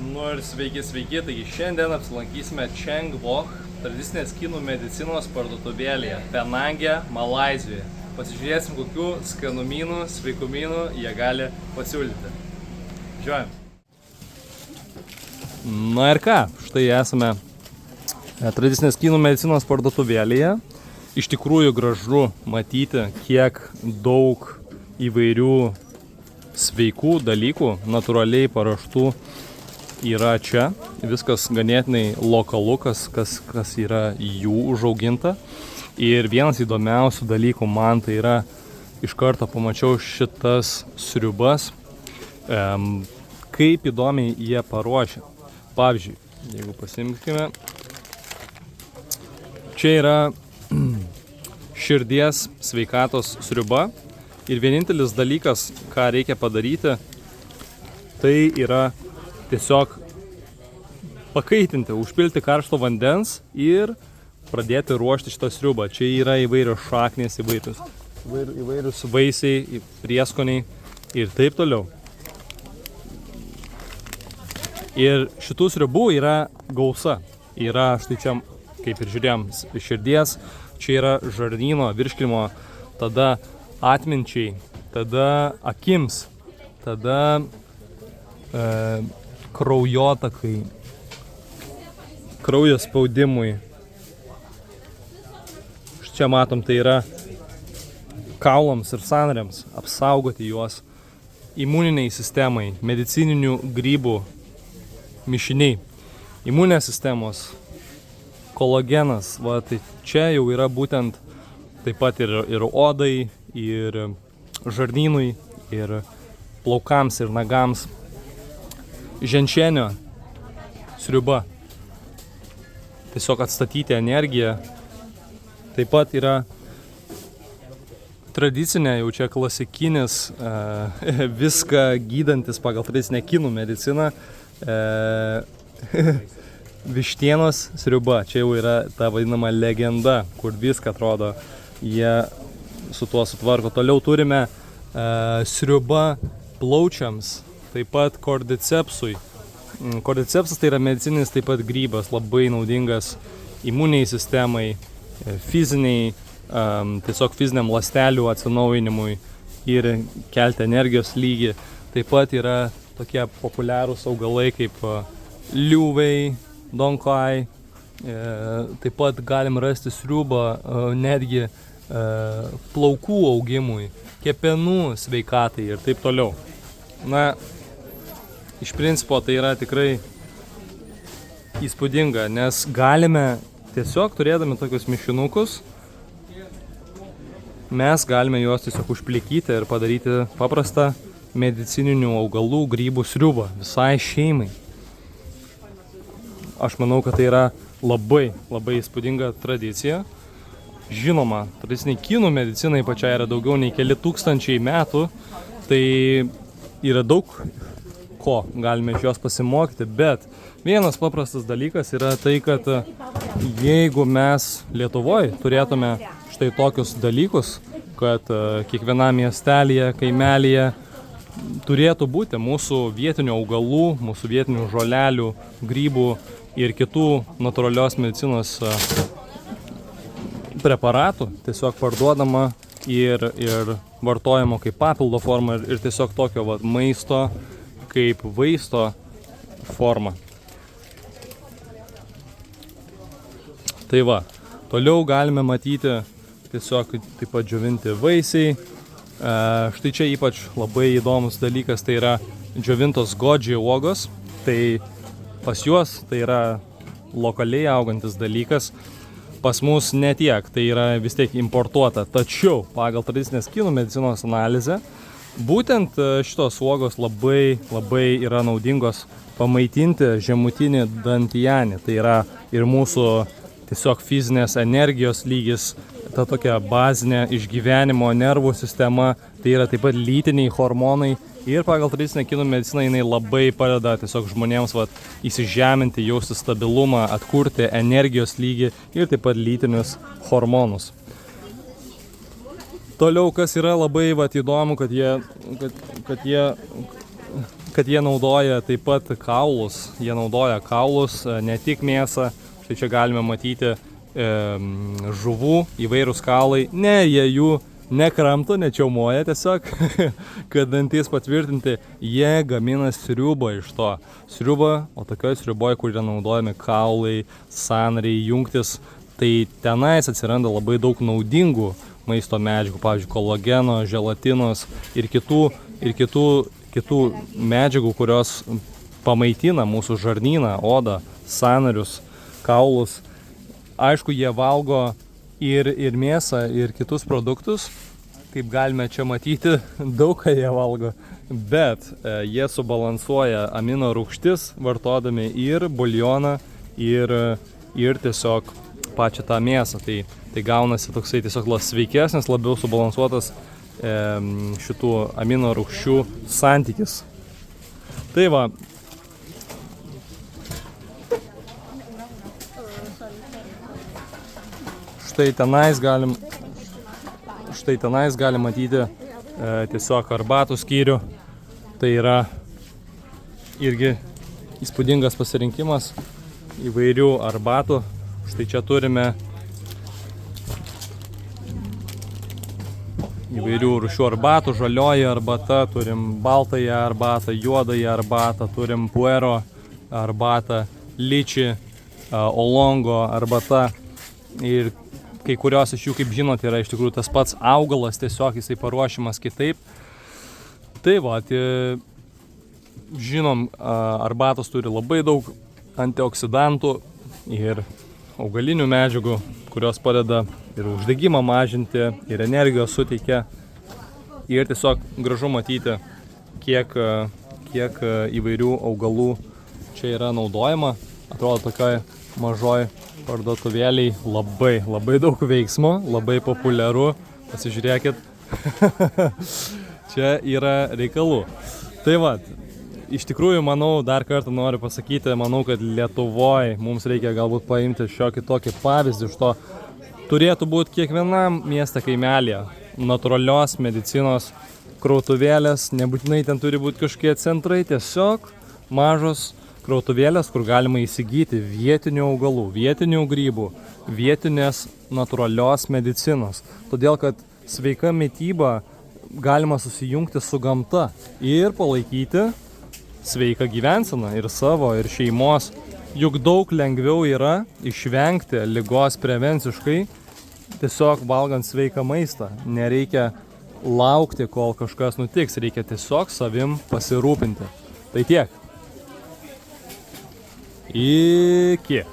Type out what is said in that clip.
Nu ir sveiki, taigi šiandien apsilankysime Cheng Voh, tradicinės kinų medicinos parduotuvėlėje, Penange, Malaizijoje. Pasižiūrėsim, kokių skanumynų, sveikumynų jie gali pasiūlyti. Žiūrėjom. Na ir ką, štai esame tradicinės kinų medicinos parduotuvėlėje. Iš tikrųjų gražu matyti, kiek daug įvairių sveikų dalykų, natūraliai paruoštų yra čia. Viskas ganėtinai lokalu, kas yra jų užauginta. Ir vienas įdomiausių dalykų man tai yra, iš karto pamačiau šitas sriubas, kaip įdomiai jie paruošia. Pavyzdžiui, jeigu pasimkime, čia yra širdies sveikatos sriuba. Ir vienintelis dalykas, ką reikia padaryti, tai yra tiesiog pakaitinti, užpilti karšto vandens ir pradėti ruošti šitą sriubą. Čia yra įvairios šaknės, įvairius vaisiai, prieskoniai ir taip toliau. Ir šitų sriubų yra gausa. Yra štai čia, kaip ir žiūrėjom, širdies, čia yra žarnyno, virškinimo, tada atminčiai, tada akims, tada kraujotakai, kraujo spaudimui. Čia matom, tai yra kaulams ir sąnariams, apsaugoti juos, imuniniai sistemai, medicininių grybų mišiniai, imuninės sistemos, kolagenas. Va, tai čia jau yra būtent taip pat ir odai, ir žarnynui, ir plaukams, ir nagams. Ženšenio sriuba. Tiesiog atstatyti energiją. Taip pat yra tradicinė, jau čia klasikinis, viską gydantis pagal tradicinę kinų mediciną, vištienos sriuba. Čia jau yra ta vadinama legenda, kur viską atrodo, jie su tuo sutvarko. Toliau turime sriuba plaučiams, taip pat kordycepsui. Kordycepsas tai yra medicininis taip pat grybas, labai naudingas imuniniai sistemai, fiziniai, tiesiog fiziniam ląstelių atsinaujinimui ir kelti energijos lygį. Taip pat yra tokie populiarūs augalai kaip liūvei, donkai. Taip pat galim rasti sriubą netgi plaukų augimui, kepenų sveikatai ir taip toliau. Na, iš principo tai yra tikrai įspūdinga, nes galime tiesiog turėdami tokius mišinukus, mes galime juos tiesiog užplikyti ir padaryti paprastą medicininių augalų grybų sriubą visai šeimai. Aš manau, kad tai yra labai įspūdinga tradicija. Žinoma, tradiciniai kinų medicinai pačiai yra daugiau nei keli tūkstančiai metų, tai yra daug ko galime iš jos pasimokyti, bet vienas paprastas dalykas yra tai, kad jeigu mes Lietuvoje turėtume štai tokius dalykus, kad kiekvienam miestelėje, kaimelyje turėtų būti mūsų vietinių augalų, mūsų vietinių žolelių, grybų ir kitų natūralios medicinos preparatų, tiesiog parduodama ir vartojama kaip papildo forma ir tiesiog tokio maisto kaip vaisto forma. Tai va, toliau galime matyti tiesiog taip pat džiovinti vaisiai. Štai čia ypač labai įdomus dalykas, tai yra džiovintos godžiai uogos. Tai pas juos tai yra lokaliai augantis dalykas. Pas mus netiek, tai yra vis tiek importuota. Tačiau pagal tradicinės kinų medicinos analizę, būtent šitos uogos labai yra naudingos pamaitinti žemutinį dantijanį. Tai yra ir mūsų tiesiog fizinės energijos lygis, ta tokia bazinė išgyvenimo nervų sistema, tai yra taip pat lytiniai hormonai. Ir pagal tradicinę kinų mediciną jinai labai padeda tiesiog žmonėms įsižeminti, jausti stabilumą, atkurti energijos lygį ir taip pat lytinius hormonus. Toliau, kas yra labai įdomu, kad jie kad jie naudoja taip pat kaulus. Jie naudoja kaulus, ne tik mėsą. Štai čia galime matyti žuvų įvairūs kaulai. Ne, jie jų nekramto, nečiaumoja tiesiog, kad dantis patvirtinti, jie gamina sriubą iš to. Sriubą, o tokioj sriuboje, kur yra naudojami kaulai, sąnariai, jungtis, tai tenais atsiranda labai daug naudingų maisto medžiagų, pavyzdžiui, kolageno, želatinos ir kitų medžiagų, kurios pamaitina mūsų žarnyną, odą, sąnarius, kaulus. Aišku, jie valgo ir mėsą, ir kitus produktus, kaip galime čia matyti, daug ką jie valgo, bet jie subalansuoja amino rūgštis, vartodami ir buljoną, ir tiesiog pačią tą mėsą. Tai gaunasi toksai tiesiog sveikesnis, labiau subalansuotas šitų amino rūgščių santykis. Tai va. Štai tenais galim matyti tiesiog arbatų skyrių. Tai yra irgi įspūdingas pasirinkimas įvairių arbatų. Štai čia turime įvairių rūšių arbatų, žalioji arbata, turim baltąją arbatą, juodąją arbatą, turim puero arbatą, liči, olongo arbata. Ir kai kurios iš jų, kaip žinote, yra iš tikrųjų tas pats augalas, tiesiog jisai paruošimas kitaip. Tai va, žinom, arbatos turi labai daug antioksidantų ir augalinių medžiagų, kurios padeda ir uždegimą mažinti, ir energijos suteikia. Ir tiesiog gražu matyti, kiek įvairių augalų čia yra naudojama. Atrodo tokioj mažoj parduotuvėliai labai daug veiksmo, labai populiaru. Pasižiūrėkit, čia yra reikalų. Tai va, iš tikrųjų, manau, dar kartą noriu pasakyti, manau, kad Lietuvoje mums reikia galbūt paimti šiokį tokį pavyzdį iš to. Turėtų būti kiekvienam mieste kaimelėje natūralios medicinos krautuvėlės, nebūtinai ten turi būti kažkokie centrai, tiesiog mažos krautuvėlės, kur galima įsigyti vietinių augalų, vietinių grybų, vietinės natūralios medicinos. Todėl, kad sveika mityba galima susijungti su gamta ir palaikyti sveiką gyvenseną ir savo, ir šeimos. Juk daug lengviau yra išvengti ligos prevenciškai, tiesiog valgant sveiką maistą. Nereikia laukti, kol kažkas nutiks, reikia tiesiog savim pasirūpinti. Tai tiek. Iki.